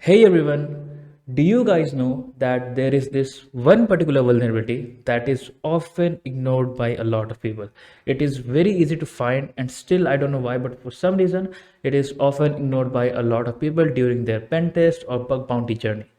Hey everyone, do you guys know that there is this one particular vulnerability that is often ignored by a lot of people? It is very easy to find, and still I don't know why, but for some reason it is often ignored by a lot of people during their pen test or bug bounty journey.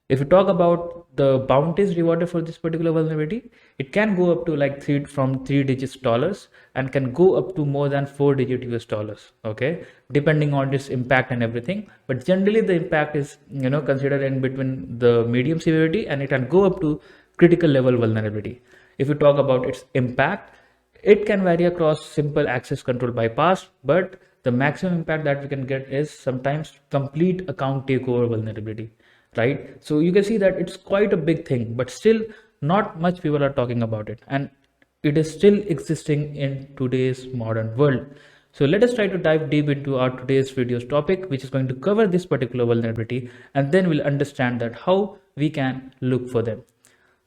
If you talk about the bounties rewarded for this particular vulnerability, it can go up to like three digits dollars and can go up to more than 4 digit US dollars. Okay, depending on its impact and everything. But generally, the impact is considered in between the medium severity, and it can go up to critical level vulnerability. If you talk about its impact, it can vary across simple access control bypass, but the maximum impact that we can get is sometimes complete account takeover vulnerability, right? So you can see that it's quite a big thing, but still not much people are talking about it, and it is still existing in today's modern world. So let us try to dive deep into our today's video's topic, which is going to cover this particular vulnerability, and then we'll understand that how we can look for them.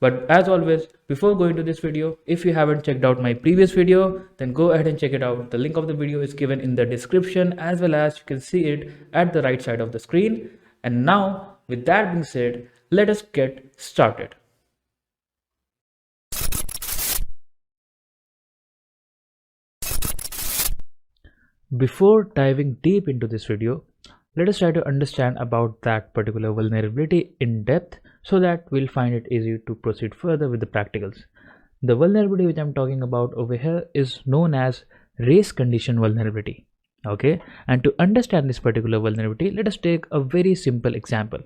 But as always, before going to this video, if you haven't checked out my previous video, then go ahead and check it out. The link of the video is given in the description, as well as you can see it at the right side of the screen. And now, with that being said, let us get started. Before diving deep into this video, let us try to understand about that particular vulnerability in depth so that we'll find it easy to proceed further with the practicals. The vulnerability which I'm talking about over here is known as race condition vulnerability. Okay, and to understand this particular vulnerability, let us take a very simple example.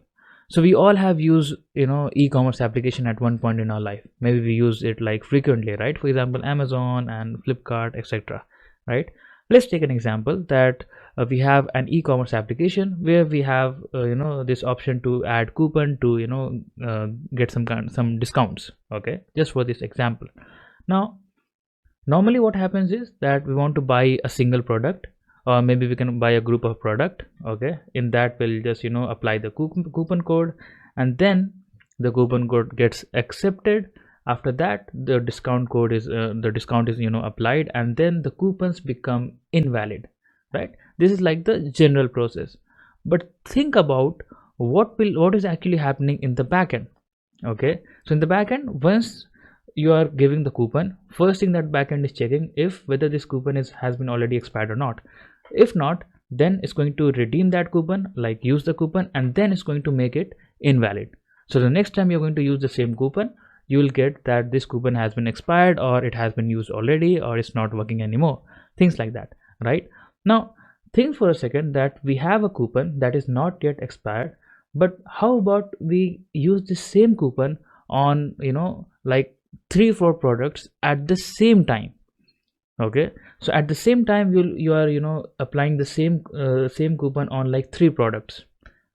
So we all have used e-commerce application at one point in our life. Maybe we use it like frequently, right? For example, Amazon and Flipkart, etc. Right? Let's take an example that we have an e-commerce application where we have this option to add coupon to get some discounts. Okay, just for this example. Now normally what happens is that we want to buy a single product, or maybe we can buy a group of product. Okay, in that we'll just apply the coupon code, and then the coupon code gets accepted. After that, the discount is applied, and then the coupons become invalid, right? This is like the general process. But think about what is actually happening in the backend. Okay, so in the backend, once you are giving the coupon, first thing that backend is checking if whether this coupon has been already expired or not. If not, then it's going to redeem that coupon, like use the coupon, and then it's going to make it invalid. So the next time you're going to use the same coupon, you will get that this coupon has been expired, or it has been used already, or it's not working anymore, things like that, right? Now think for a second that we have a coupon that is not yet expired, but how about we use the same coupon on like 3-4 products at the same time. Okay, so at the same time you are applying the same coupon on like 3 products.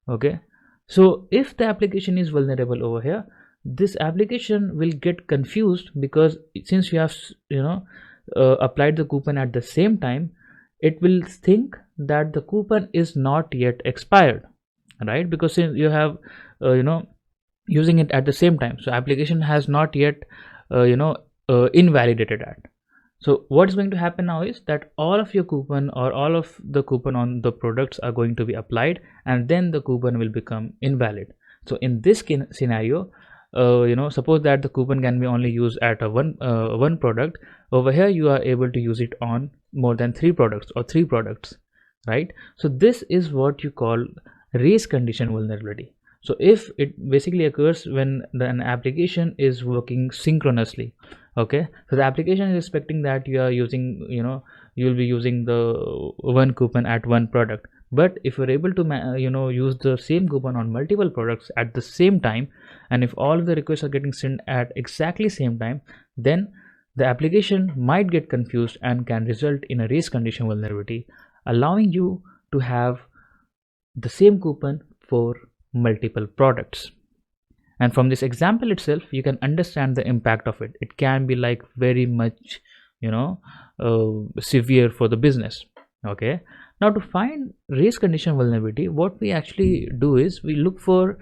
Okay, so if the application is vulnerable over here, this application will get confused, because since you have applied the coupon at the same time, it will think that the coupon is not yet expired, right? Because since you have using it at the same time, so application has not yet invalidated that. So what is going to happen now is that all of your coupon, or all of the coupon on the products, are going to be applied, and then the coupon will become invalid. So in this scenario, suppose that the coupon can be only used at a one product. Over here you are able to use it on more than 3 products or 3 products, right? So this is what you call race condition vulnerability. So if it basically occurs when an application is working synchronously. Okay, so the application is expecting that you are using you'll be using the one coupon at one product, but if you're able to use the same coupon on multiple products at the same time, and if all of the requests are getting sent at exactly same time, then the application might get confused and can result in a race condition vulnerability, allowing you to have the same coupon for multiple products. And from this example itself, you can understand the impact of it. It can be like very much severe for the business. Okay, now to find race condition vulnerability, what we actually do is we look for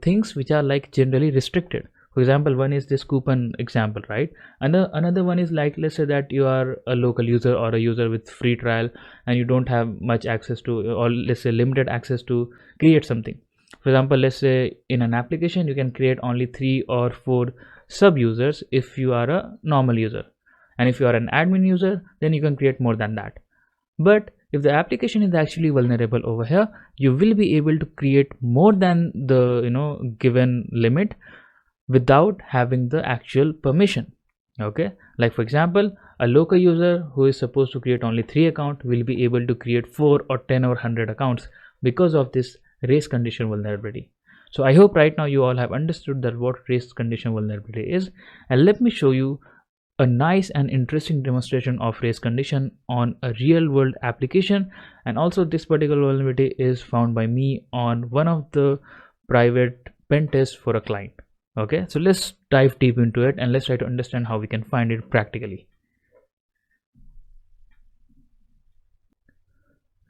things which are like generally restricted. For example, one is this coupon example, right? And another one is like, let's say that you are a local user or a user with free trial and you don't have much access to, or let's say limited access to create something. For example, let's say in an application you can create only 3 or 4 sub users if you are a normal user, and if you are an admin user then you can create more than that. But if the application is actually vulnerable over here, you will be able to create more than the given limit without having the actual permission. Okay, like for example, a local user who is supposed to create only 3 accounts will be able to create 4 or 10 or 100 accounts because of this race condition vulnerability. So I hope right now you all have understood that what race condition vulnerability is, and let me show you a nice and interesting demonstration of race condition on a real world application. And also this particular vulnerability is found by me on one of the private pen tests for a client. Okay, so let's dive deep into it and let's try to understand how we can find it practically.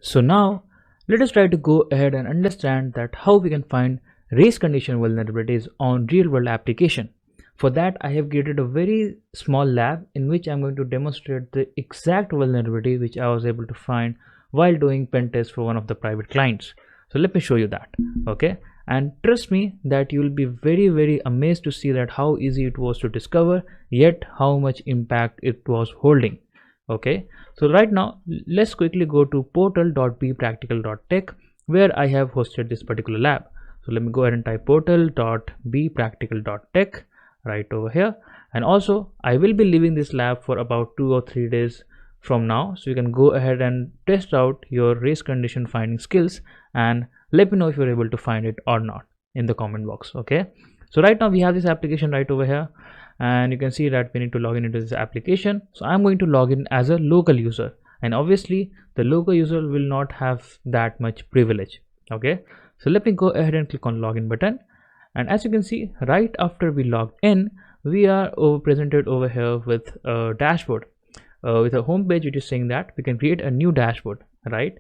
So now let us try to go ahead and understand that how we can find race condition vulnerabilities on real world application. For that, I have created a very small lab in which I'm going to demonstrate the exact vulnerability which I was able to find while doing pen test for one of the private clients. So let me show you that. Okay, and trust me that you will be very amazed to see that how easy it was to discover, yet how much impact it was holding. Okay, so right now let's quickly go to portal.bpractical.tech where I have hosted this particular lab. So let me go ahead and type portal.bpractical.tech right over here, and also I will be leaving this lab for about 2 or 3 days from now, so you can go ahead and test out your race condition finding skills and let me know if you're able to find it or not in the comment box. Okay, so right now we have this application right over here, and you can see that we need to log in into this application. So I'm going to log in as a local user, and obviously the local user will not have that much privilege. Okay, so let me go ahead and click on login button, and as you can see, right after we logged in, we are presented over here with a dashboard with a home page which is saying that we can create a new dashboard, right?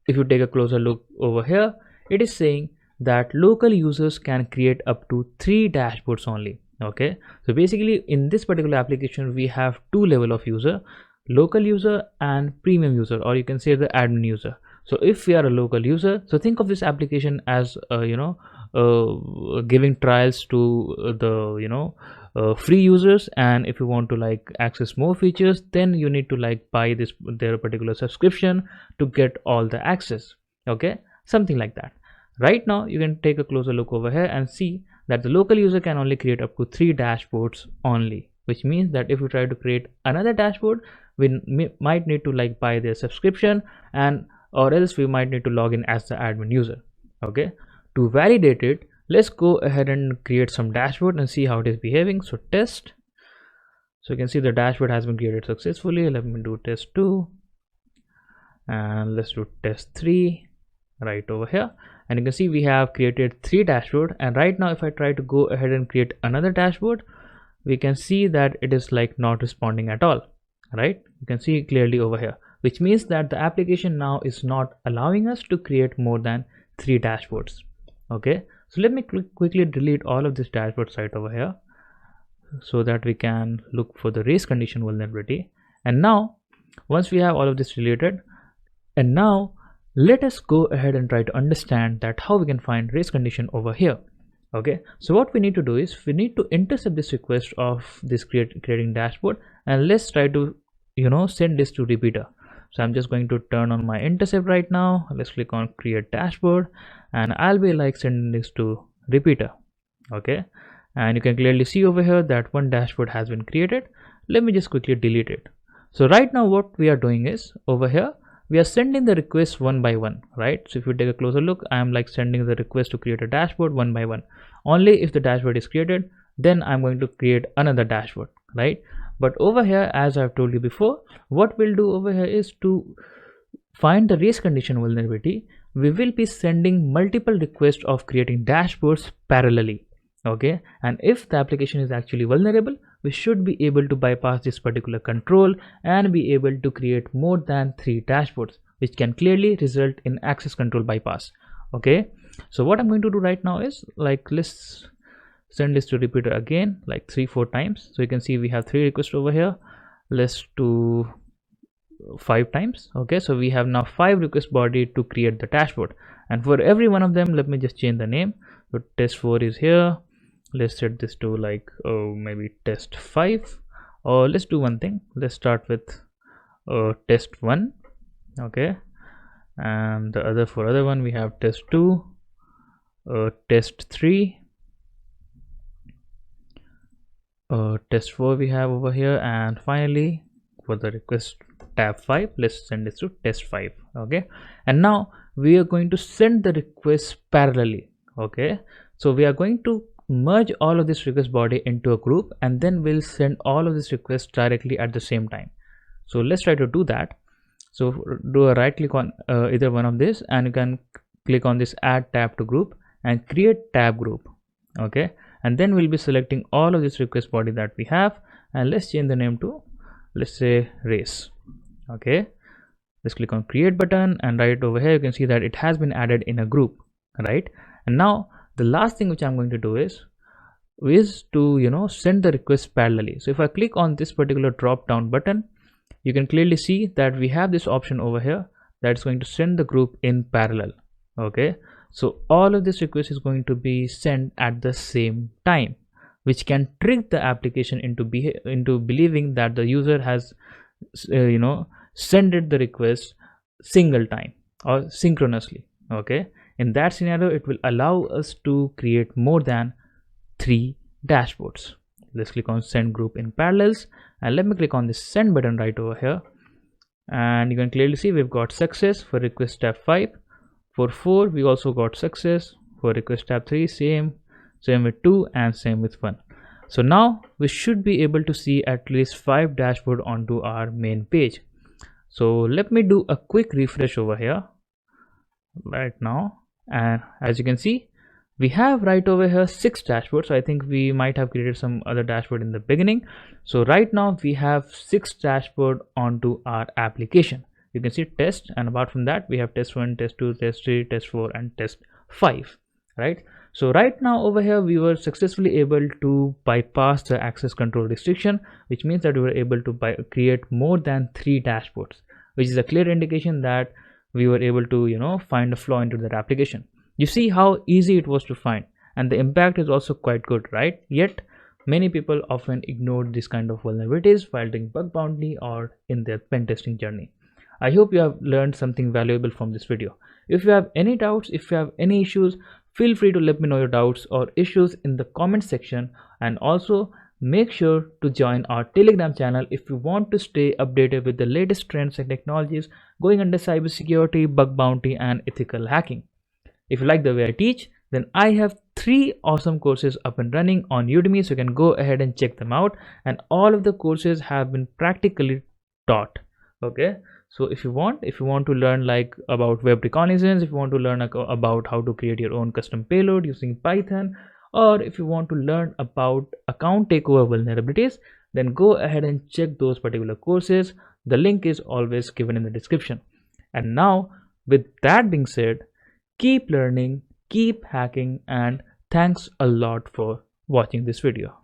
If you take a closer look over here, it is saying that local users can create up to 3 dashboards only. Okay, so basically in this particular application we have 2 level of user, local user and premium user, or you can say the admin user. So if we are a local user, so think of this application as giving trials to the free users, and if you want to like access more features, then you need to like buy their particular subscription to get all the access. Okay, something like that. Right now you can take a closer look over here and see that the local user can only create up to 3 dashboards only, which means that if we try to create another dashboard, we might need to like buy their subscription, and or else we might need to log in as the admin user. Okay, to validate it, let's go ahead and create some dashboard and see how it is behaving. So test, so you can see the dashboard has been created successfully. Let me do test 2 and let's do test 3 right over here, and you can see we have created 3 dashboard. And right now if I try to go ahead and create another dashboard, we can see that it is like not responding at all, right? You can see clearly over here, which means that the application now is not allowing us to create more than 3 dashboards. Okay, so let me quickly delete all of this dashboard site over here so that we can look for the race condition vulnerability. And now once we have all of this deleted, and now let us go ahead and try to understand that how we can find race condition over here. Okay, so what we need to do is we need to intercept this request of this creating dashboard, and let's try to send this to repeater. So I'm just going to turn on my intercept right now. Let's click on create dashboard, and I'll be like sending this to repeater. Okay, and you can clearly see over here that one dashboard has been created. Let me just quickly delete it. So right now what we are doing is over here we are sending the requests one by one, right? So if you take a closer look, I am like sending the request to create a dashboard one by one. Only if the dashboard is created, then I'm going to create another dashboard, right? But over here, as I've told you before, what we'll do over here is to find the race condition vulnerability. We will be sending multiple requests of creating dashboards parallelly. Okay, and if the application is actually vulnerable, we should be able to bypass this particular control and be able to create more than 3 dashboards, which can clearly result in access control bypass. Okay, so what I'm going to do right now is like let's send this to repeater again like 3-4 times. So you can see we have 3 requests over here. Let's do 5 times. Okay, so we have now 5 request body to create the dashboard, and for every one of them, let me just change the name. So test 4 is here. Let's set this to like maybe test 5, or let's do one thing. Let's start with test 1. Okay, and the other one we have test 2, test 3, test 4 we have over here, and finally for the request tab 5, let's send this to test 5. Okay, and now we are going to send the requests parallelly. Okay, so we are going to merge all of this request body into a group, and then we'll send all of these requests directly at the same time. So let's try to do that. So do a right click on either one of this, and you can click on this add tab to group and create tab group. Okay, and then we'll be selecting all of this request body that we have, and let's change the name to, let's say, race. Okay, let's click on create button, and right over here you can see that it has been added in a group, right? And now the last thing which I'm going to do is to send the request parallelly. So if I click on this particular drop down button, you can clearly see that we have this option over here that's going to send the group in parallel. Okay, so all of this request is going to be sent at the same time, which can trick the application into believing that the user has sent it the request single time or synchronously. Okay, in that scenario it will allow us to create more than 3 dashboards. Let's click on send group in parallels, and let me click on this send button right over here, and you can clearly see we've got success for request tab 5. For 4 we also got success. For request tab 3 same with 2, and same with 1. So now we should be able to see at least 5 dashboard onto our main page. So let me do a quick refresh over here right now, and as you can see we have right over here 6 dashboards. So I think we might have created some other dashboard in the beginning. So right now we have 6 dashboard onto our application. You can see test, and apart from that we have test 1, test 2, test 3, test 4, and test 5, right? So right now over here we were successfully able to bypass the access control restriction, which means that we were able to create more than 3 dashboards, which is a clear indication that we were able to find a flaw into that application. You see how easy it was to find, and the impact is also quite good, right? Yet many people often ignore this kind of vulnerabilities while doing bug bounty or in their pen testing journey. I hope you have learned something valuable from this video. If you have any doubts, if you have any issues, feel free to let me know your doubts or issues in the comment section, and also make sure to join our Telegram channel if you want to stay updated with the latest trends and technologies going under cybersecurity, bug bounty, and ethical hacking. If you like the way I teach, then I have 3 awesome courses up and running on Udemy, so you can go ahead and check them out, and all of the courses have been practically taught. Okay, so if you want to learn like about web reconnaissance, if you want to learn about how to create your own custom payload using Python, or if you want to learn about account takeover vulnerabilities, then go ahead and check those particular courses. The link is always given in the description. And now, with that being said, keep learning, keep hacking, and thanks a lot for watching this video.